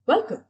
Welcome.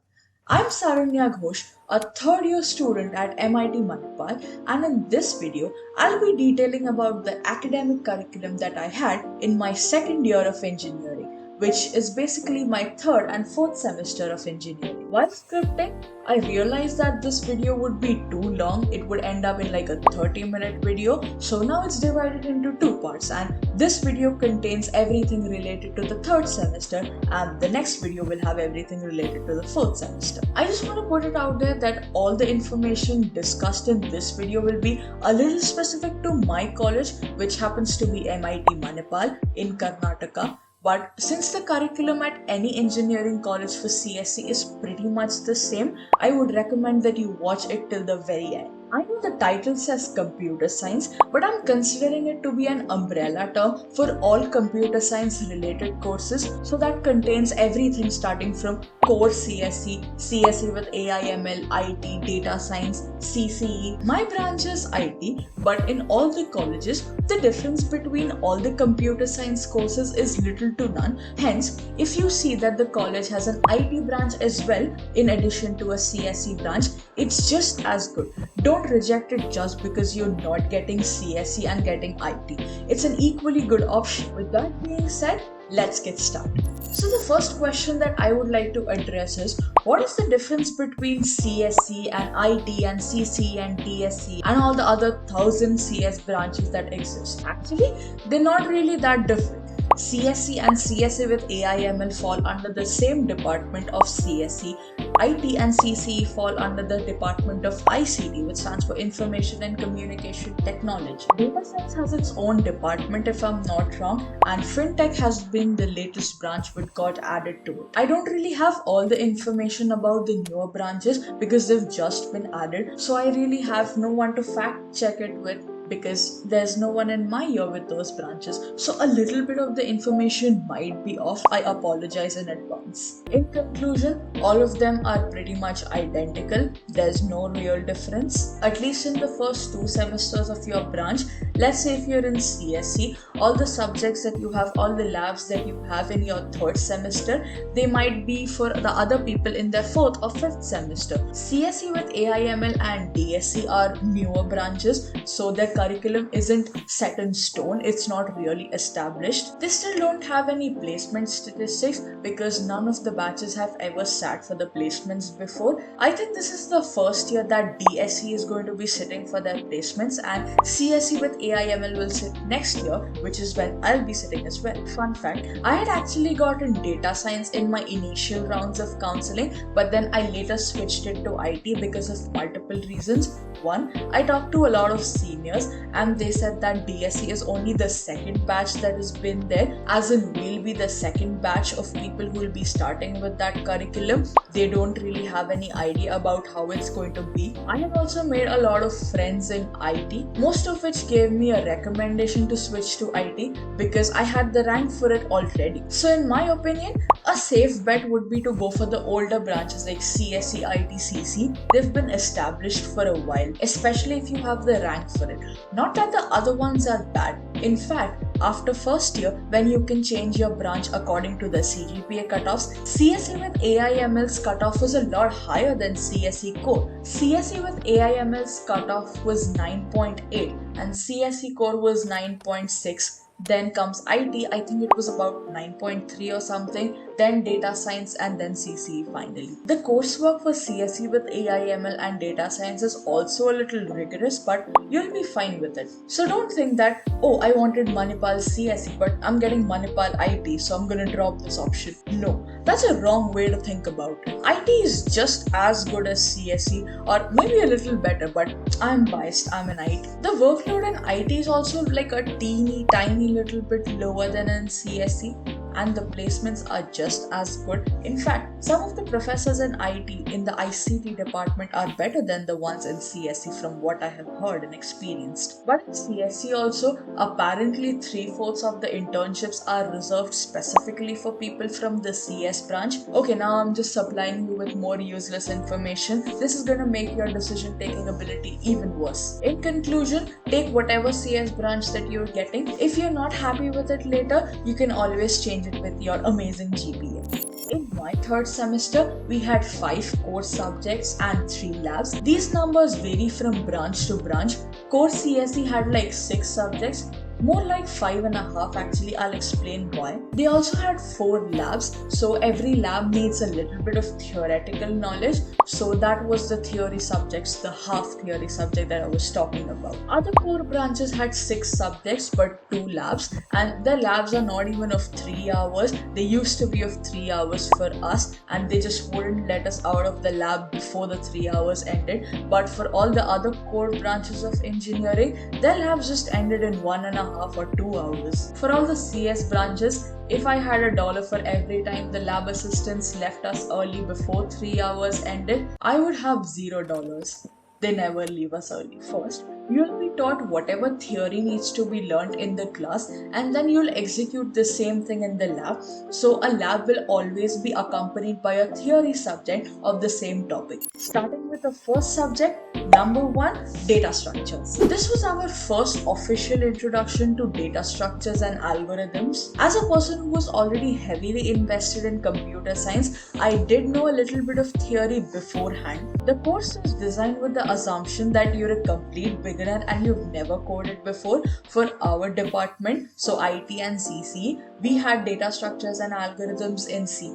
I'm Saranya Ghosh, a third year student at MIT Manipal, and in this video, I'll be detailing about the academic curriculum that I had in my second year of engineering, which is basically my third and fourth semester of engineering. While scripting, I realized that this video would be too long. It would end up in like a 30-minute video. So now it's divided into two parts, and this video contains everything related to the third semester, and the next video will have everything related to the fourth semester. I just want to put it out there that all the information discussed in this video will be a little specific to my college, which happens to be MIT Manipal in Karnataka. But since the curriculum at any engineering college for CSE is pretty much the same, I would recommend that you watch it till the very end. I know the title says computer science, but I'm considering it to be an umbrella term for all computer science related courses, so that contains everything starting from core CSE, CSE with AI/ML, IT, data science, CCE. My branch is IT, but in all the colleges, the difference between all the computer science courses is little to none. Hence, if you see that the college has an IT branch as well, in addition to a CSE branch, it's just as good. Don't reject it just because you're not getting CSE and getting IT. It's an equally good option. With that being said, let's get started. So the first question that I would like to address is, what is the difference between CSE and IT and CCE and DSC and all the other 1,000 CS branches that exist? Actually, they're not really that different. CSE and CSE with AI/ML fall under the same department of CSE. IT and CCE fall under the department of ICT, which stands for Information and Communication Technology. Data science has its own department, if I'm not wrong, and FinTech has been the latest branch which got added to it. I don't really have all the information about the newer branches because they've just been added, so I really have no one to fact check it with, because there's no one in my year with those branches. So a little bit of the information might be off. I apologize in advance. In conclusion, all of them are pretty much identical. There's no real difference. At least in the first 2 semesters of your branch. Let's say if you're in CSE, all the subjects that you have, all the labs that you have in your third semester, they might be for the other people in their fourth or fifth semester. CSE with AI/ML and DSC are newer branches, so their curriculum isn't set in stone. It's not really established. They still don't have any placement statistics because none of the batches have ever sat for the placements before. I think this is the first year that DSC is going to be sitting for their placements, and CSE with AI/ML will sit next year, which is when I'll be sitting as well. Fun fact, I had actually gotten data science in my initial rounds of counseling, but then I later switched it to IT because of multiple reasons. One, I talked to a lot of seniors and they said that DSC is only the second batch that has been there, as in we'll be the second batch of people who will be starting with that curriculum. They don't really have any idea about how it's going to be. I have also made a lot of friends in IT, most of which gave me a recommendation to switch to IT because I had the rank for it already. So in my opinion, a safe bet would be to go for the older branches like CSE ID CC. They've been established for a while, especially if you have the rank for it. Not that the other ones are bad. In fact, after first year, when you can change your branch according to the CGPA cutoffs, CSE with AI/ML's cutoff was a lot higher than CSE core. CSE with AI/ML's cutoff was 9.8 and CSE core was 9.6. Then comes IT, I think it was about 9.3 or something, then data science, and then CCE finally. The coursework for CSE with AI/ML and data science is also a little rigorous, but you'll be fine with it. So don't think that, oh, I wanted Manipal CSE, but I'm getting Manipal IT, so I'm gonna drop this option. No, that's a wrong way to think about it. IT is just as good as CSE, or maybe a little better, but I'm biased, I'm an IT. The workload in IT is also like a teeny tiny little bit lower than in CSE, and the placements are just as good. In fact, some of the professors in IT in the ICT department are better than the ones in CSE from what I have heard and experienced. But in CSE also, apparently 3/4 of the internships are reserved specifically for people from the CS branch. Okay, now I'm just supplying you with more useless information. This is gonna make your decision taking ability even worse. In conclusion, take whatever CS branch that you're getting. If you're not happy with it later, you can always change exchange it with your amazing GPA. In my third semester, we had 5 core subjects and 3 labs. These numbers vary from branch to branch. Core CSE had like 6 subjects, more like 5.5 actually. I'll explain why. They also had 4 labs, so every lab needs a little bit of theoretical knowledge. So that was the theory subjects, the half theory subject that I was talking about. Other core branches had 6 subjects but 2 labs, and the labs are not even of 3 hours. They used to be of 3 hours for us, and they just wouldn't let us out of the lab before the 3 hours ended. But for all the other core branches of engineering, their labs just ended in 1.5 or 2 hours. For all the CS branches, if I had $1 for every time the lab assistants left us early before 3 hours ended, I would have $0. They never leave us early. First, you'll be taught whatever theory needs to be learned in the class, and then you'll execute the same thing in the lab. So a lab will always be accompanied by a theory subject of the same topic. Starting with the first subject, number 1, data structures. This was our first official introduction to data structures and algorithms. As a person who was already heavily invested in computer science, I did know a little bit of theory beforehand. The course was designed with the assumption that you're a complete beginner and you've never coded before. For our department, so IT and CCE, we had data structures and algorithms in C++,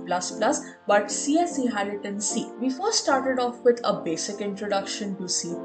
but CSE had it in C. We first started off with a basic introduction to C++,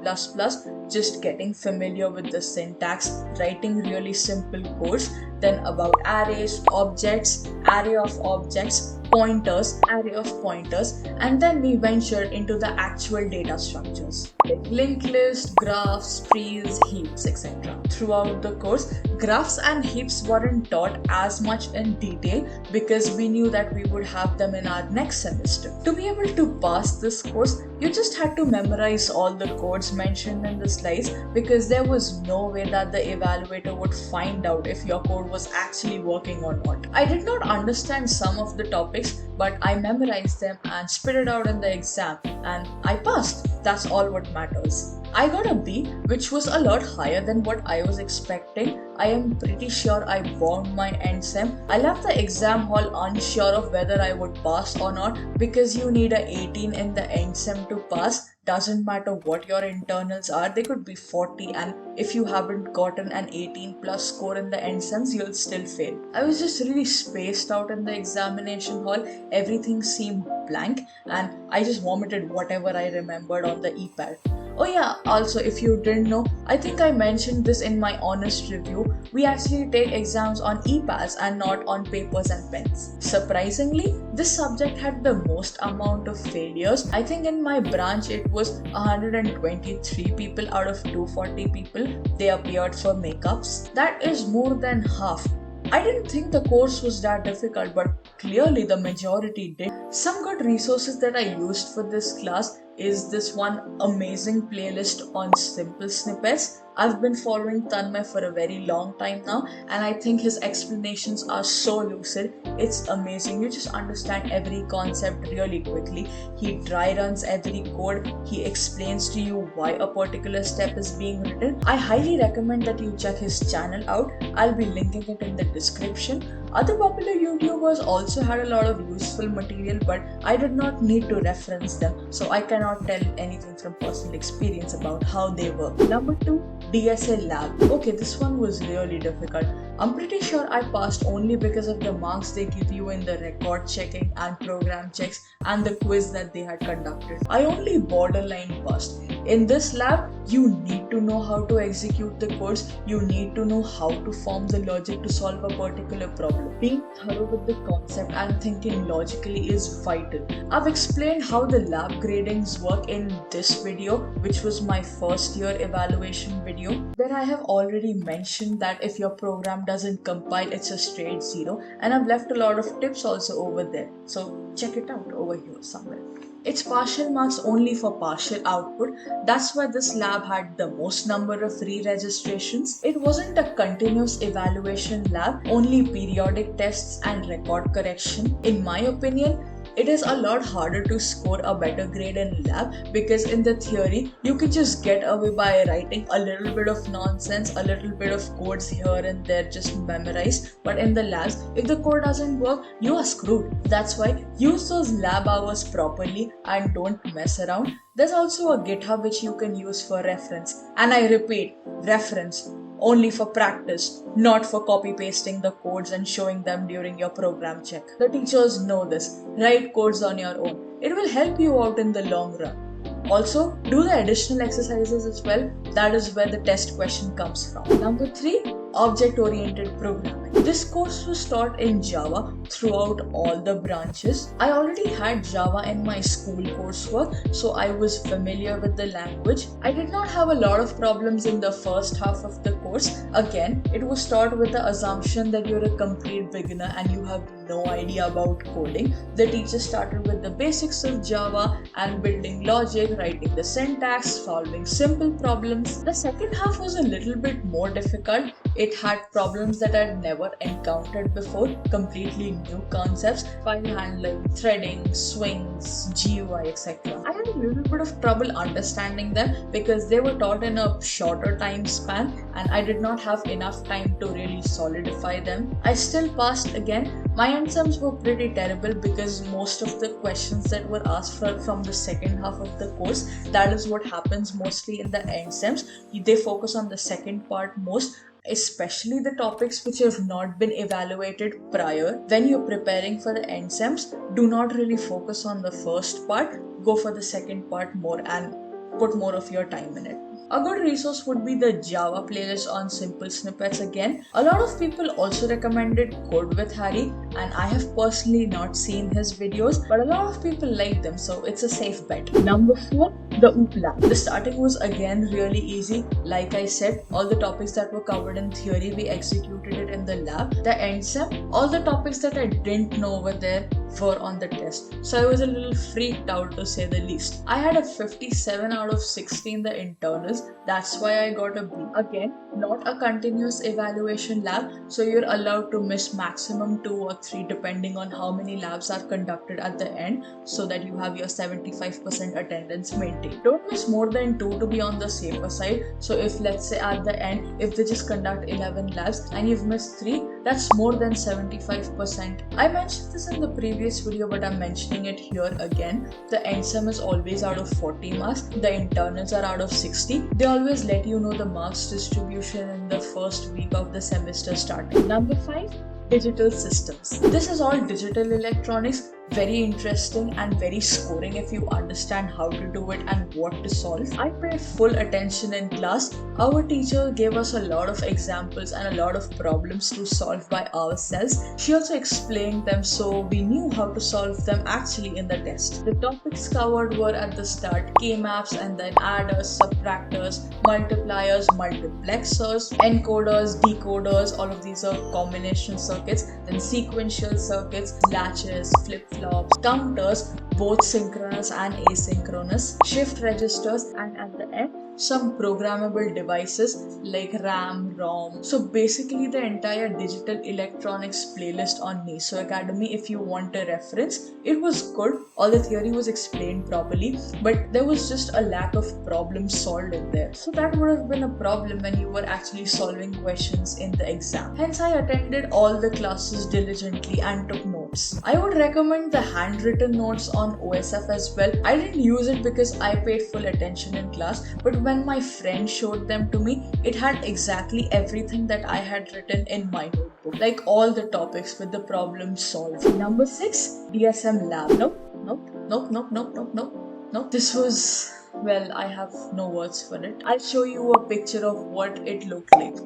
just getting familiar with the syntax, writing really simple codes, then about arrays, objects, array of objects, pointers, array of pointers, and then we ventured into the actual data structures like linked list, graphs, trees, heaps, etc. Throughout the course, graphs and heaps weren't taught as much in detail because we knew that we would have them in our next semester. To be able to pass this course, you just had to memorize all the codes mentioned in the slides because there was no way that the evaluator would find out if your code was actually working or not. I did not understand some of the topics, but I memorized them and spit it out in the exam, and I passed. That's all what matters. I got a B, which was a lot higher than what I was expecting. I am pretty sure I bombed my end sem. I left the exam hall unsure of whether I would pass or not because you need a 18 in the end sem to pass. Doesn't matter what your internals are, they could be 40, and if you haven't gotten an 18 plus score in the end sems, you'll still fail. I was just really spaced out in the examination hall. Everything seemed blank and I just vomited whatever I remembered on the e-pad. Oh yeah, also if you didn't know, I think I mentioned this in my honest review, we actually take exams on e-pads and not on papers and pens. Surprisingly, this subject had the most amount of failures. I think in my branch it was 123 people out of 240 people. They appeared for makeups. That is more than half. I didn't think the course was that difficult, but clearly the majority did. Some good resources that I used for this class is this one amazing playlist on simple snippets. I've been following Tanmay for a very long time now, and I think his explanations are so lucid. It's amazing. You just understand every concept really quickly. He dry runs every code. He explains to you why a particular step is being written. I highly recommend that you check his channel out. I'll be linking it in the description. Other popular YouTubers also had a lot of useful material, but I did not need to reference them, so I cannot tell anything from personal experience about how they work. Number 2, DSL Lab. Okay, this one was really difficult. I'm pretty sure I passed only because of the marks they give you in the record checking and program checks and the quiz that they had conducted. I only borderline passed. In this lab, you need to know how to execute the codes. You need to know how to form the logic to solve a particular problem. Being thorough with the concept and thinking logically is vital. I've explained how the lab gradings work in this video, which was my first year evaluation video. There I have already mentioned that if your program doesn't compile, it's a straight 0, and I've left a lot of tips also over there, so check it out over here somewhere. It's partial marks only for partial output. That's why this lab had the most number of re-registrations. It wasn't a continuous evaluation lab, only periodic tests and record correction. In my opinion, it is a lot harder to score a better grade in lab, because in the theory you can just get away by writing a little bit of nonsense, a little bit of codes here and there just memorized. But in the labs, if the code doesn't work, you are screwed. That's why use those lab hours properly and don't mess around. There's also a GitHub which you can use for reference, and I repeat, reference only for practice, not for copy pasting the codes and showing them during your program check. The teachers know this. Write codes on your own. It will help you out in the long run. Also, do the additional exercises as well. That is where the test question comes from. Number 3, Object-Oriented Programming. This course was taught in Java throughout all the branches. I already had Java in my school coursework, so I was familiar with the language. I did not have a lot of problems in the first half of the course. Again, it was taught with the assumption that you're a complete beginner and you have no idea about coding. The teacher started with the basics of Java and building logic, writing the syntax, solving simple problems. The second half was a little bit more difficult. It had problems that I'd never encountered before, completely new concepts, file handling, threading, swings, GUI, etc. I had a little bit of trouble understanding them because they were taught in a shorter time span and I did not have enough time to really solidify them. I still passed again. My answers were pretty terrible because most of the questions that were asked from the second half of the course, that is what happens mostly in the end sems. They focus on the second part most, especially the topics which have not been evaluated prior. When you're preparing for the end sems, do not really focus on the first part, go for the second part more and put more of your time in it. A good resource would be the Java playlist on simple snippets again. A lot of people also recommended Code with Harry, and I have personally not seen his videos, but a lot of people like them, so it's a safe bet. Number 4, the OOP Lab. The starting was again really easy. Like I said, all the topics that were covered in theory, we executed it in the lab. The end sem, all the topics that I didn't know were there were on the test. So I was a little freaked out to say the least. I had a 57 out of 60 in the internals. That's why I got a B. Again, not a continuous evaluation lab, so you're allowed to miss maximum 2 or 3 depending on how many labs are conducted at the end, so that you have your 75% attendance maintained. Don't miss more than 2 to be on the safer side. So if, let's say at the end, if they just conduct 11 labs and you've missed 3, that's more than 75%. I mentioned this in the previous video, but I'm mentioning it here again. The end sem is always out of 40 marks. The internals are out of 60. They always let you know the marks distribution in the first week of the semester starting. Number 5, digital systems. This is all digital electronics. Very interesting and very scoring if you understand how to do it and what to solve. I paid full attention in class. Our teacher gave us a lot of examples and a lot of problems to solve by ourselves. She also explained them so we knew how to solve them actually in the test. The topics covered were at the start K-maps and then adders, subtractors, multipliers, multiplexers, encoders, decoders, all of these are combination circuits, then sequential circuits, latches, flip-flops, counters, both synchronous and asynchronous, shift registers, and at the end, some programmable devices like RAM, ROM. So basically the entire digital electronics playlist on NISO Academy, if you want a reference. It was good, all the theory was explained properly, but there was just a lack of problems solved in there. So that would have been a problem when you were actually solving questions in the exam. Hence I attended all the classes diligently and took notes. I would recommend the handwritten notes on OSF as well. I didn't use it because I paid full attention in class, but when my friend showed them to me, it had exactly everything that I had written in my notebook, like all the topics with the problems solved. Number 6, DSM Lab. Nope. This was, well, I have no words for it. I'll show you a picture of what it looked like.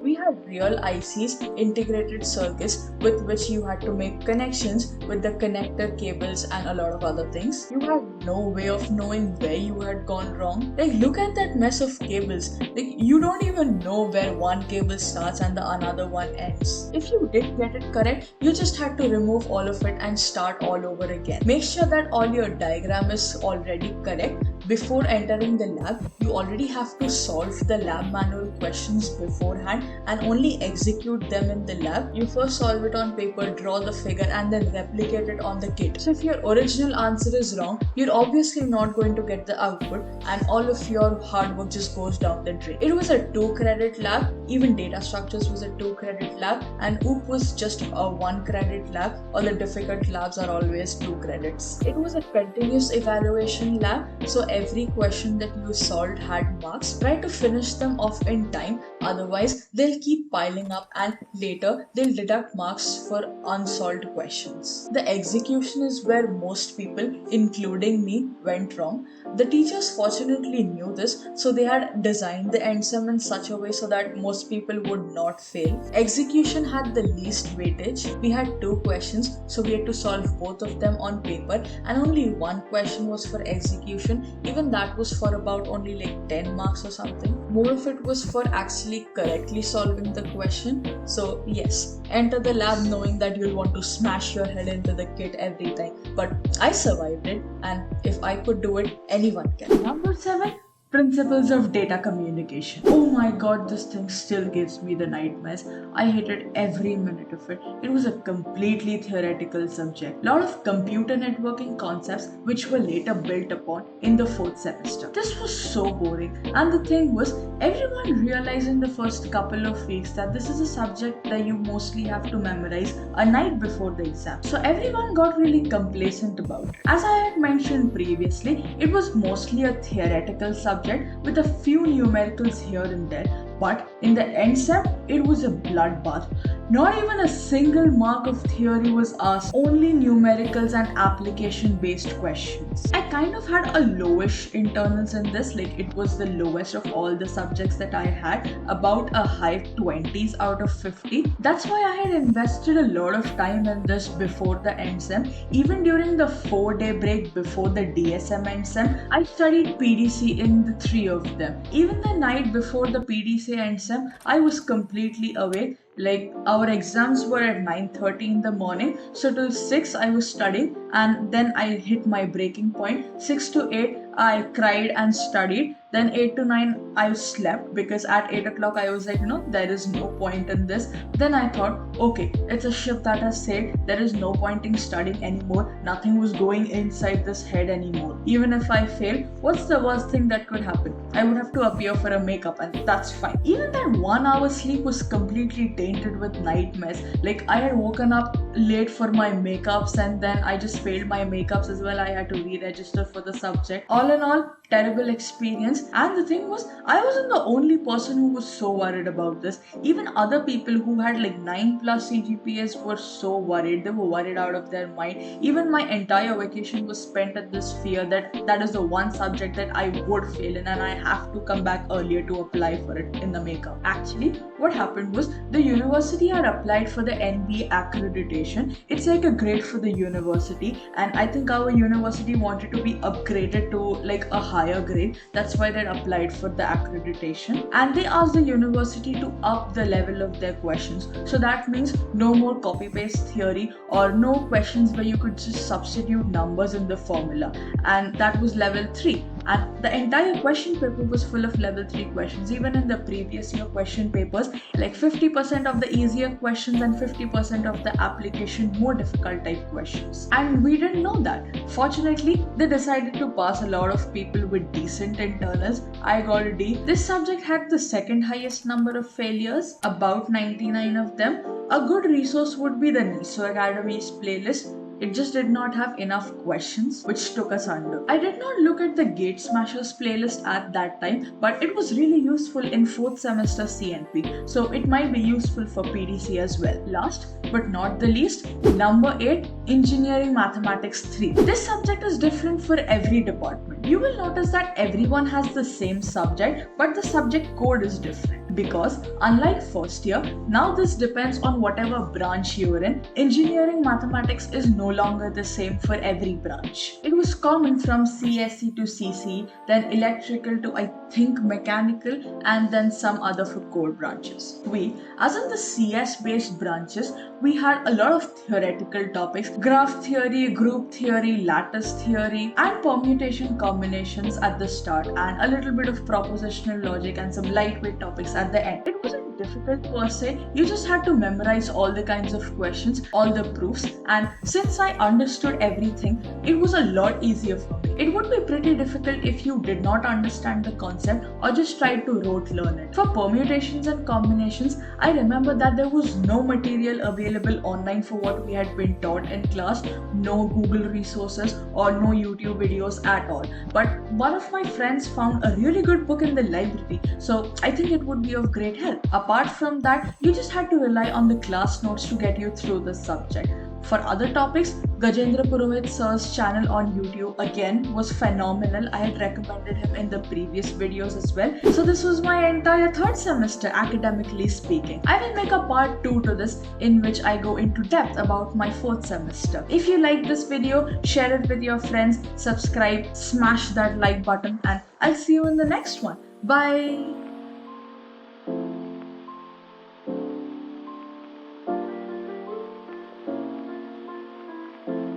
We had real ICs, integrated circuits, with which you had to make connections with the connector cables and a lot of other things. You had no way of knowing where you had gone wrong. Like, look at that mess of cables. Like, you don't even know where one cable starts and the another one ends. If you did get it correct, you just had to remove all of it and start all over again. Make sure that all your diagram is already correct before entering the lab, you already have to solve the lab manual questions beforehand and only execute them in the lab. You first solve it on paper, draw the figure, and then replicate it on the kit. So if your original answer is wrong, you're obviously not going to get the output, and all of your hard work just goes down the drain. It was a 2-credit lab, even data structures was a 2-credit lab, and OOP was just a 1-credit lab. All the difficult labs are always 2 credits. It was a continuous evaluation lab, so every question that you solved had marks. Try to finish them off in time, otherwise they'll keep piling up and later they'll deduct marks for unsolved questions. The execution is where most people, including me, went wrong. The teachers fortunately knew this, so they had designed the endsem in such a way so that most people would not fail. Execution had the least weightage. We had 2 questions, so we had to solve both of them on paper, and only 1 question was for execution. Even that was for about only like 10 marks or something. More of it was for actually correctly solving the question. So yes, enter the lab knowing that you'll want to smash your head into the kit every time. But I survived it, and if I could do it, anyone can. Number 7. Principles of data communication. Oh my god, this thing still gives me the nightmares. I hated every minute of it. It was a completely theoretical subject. Lot of computer networking concepts which were later built upon in the 4th semester. This was so boring, and the thing was, everyone realized in the first couple of weeks that this is a subject that you mostly have to memorize a night before the exam. So everyone got really complacent about it. As I had mentioned previously, it was mostly a theoretical subject with a few numericals here and there, but in the endsem, it was a bloodbath. Not even a single mark of theory was asked, only numericals and application-based questions. I kind of had a lowish internals in this, like it was the lowest of all the subjects that I had, about a high 20s out of 50. That's why I had invested a lot of time in this before the endsem. Even during the 4-day break before the DSM endsem, I studied PDC in the 3 of them. Even the night before the PDC endsem, I was completely awake. Like our exams were at 9:30 in the morning, so till 6 I was studying, and then I hit my breaking point. 6 to 8 I cried and studied. Then 8 to 9 I slept, because at 8 o'clock I was like, no, there is no point in this. Then I thought, okay, it's a ship that has sailed. There is no point in studying anymore. Nothing was going inside this head anymore. Even if I failed, what's the worst thing that could happen? I would have to appear for a makeup, and that's fine. Even that 1 hour sleep was completely tainted with nightmares. Like I had woken up late for my makeups, and then I just failed my makeups as well. I had to re-register for the subject. All in all, terrible experience. And the thing was, I wasn't the only person who was so worried about this. Even other people who had like 9+ CGPAs were so worried. They were worried out of their mind. Even my entire vacation was spent at this fear that that is the one subject that I would fail in, and I have to come back earlier to apply for it in the makeup. Actually, what happened was, the university had applied for the NB accreditation. It's like a grade for the university, and I think our university wanted to be upgraded to like a higher grade. That's why they applied for the accreditation, and they asked the university to up the level of their questions. So that means no more copy-paste theory, or no questions where you could just substitute numbers in the formula, and that was level 3. And the entire question paper was full of level 3 questions. Even in the previous year question papers, like 50% of the easier questions and 50% of the application more difficult type questions. And we didn't know that. Fortunately, they decided to pass a lot of people with decent internals. I got a D. This subject had the second highest number of failures, about 99 of them. A good resource would be the NISO Academy's playlist. It just did not have enough questions, which took us under. I did not look at the Gate Smashers playlist at that time, but it was really useful in 4th semester CNP, so it might be useful for PDC as well. Last but not the least, number 8, Engineering Mathematics 3. This subject is different for every department. You will notice that everyone has the same subject, but the subject code is different. Because unlike first year, now this depends on whatever branch you're in. Engineering mathematics is no longer the same for every branch. It was common from CSE to CCE, then electrical to I think mechanical, and then some other for core branches. We, as in the CS based branches, we had a lot of theoretical topics: graph theory, group theory, lattice theory, and permutation combinations at the start, and a little bit of propositional logic and some lightweight topics at the end. It wasn't difficult per se, you just had to memorize all the kinds of questions, all the proofs, and since I understood everything, it was a lot easier for me. It would be pretty difficult if you did not understand the concept or just tried to rote learn it. For permutations and combinations, I remember that there was no material available online for what we had been taught in class, no Google resources or no YouTube videos at all. But one of my friends found a really good book in the library, so I think it would be of great help. Apart from that, you just had to rely on the class notes to get you through the subject. For other topics, Gajendra Purohit sir's channel on YouTube again was phenomenal. I had recommended him in the previous videos as well. So this was my entire third semester, academically speaking. I will make a part 2 to this in which I go into depth about my fourth semester. If you like this video, share it with your friends, subscribe, smash that like button, and I'll see you in the next one. Bye!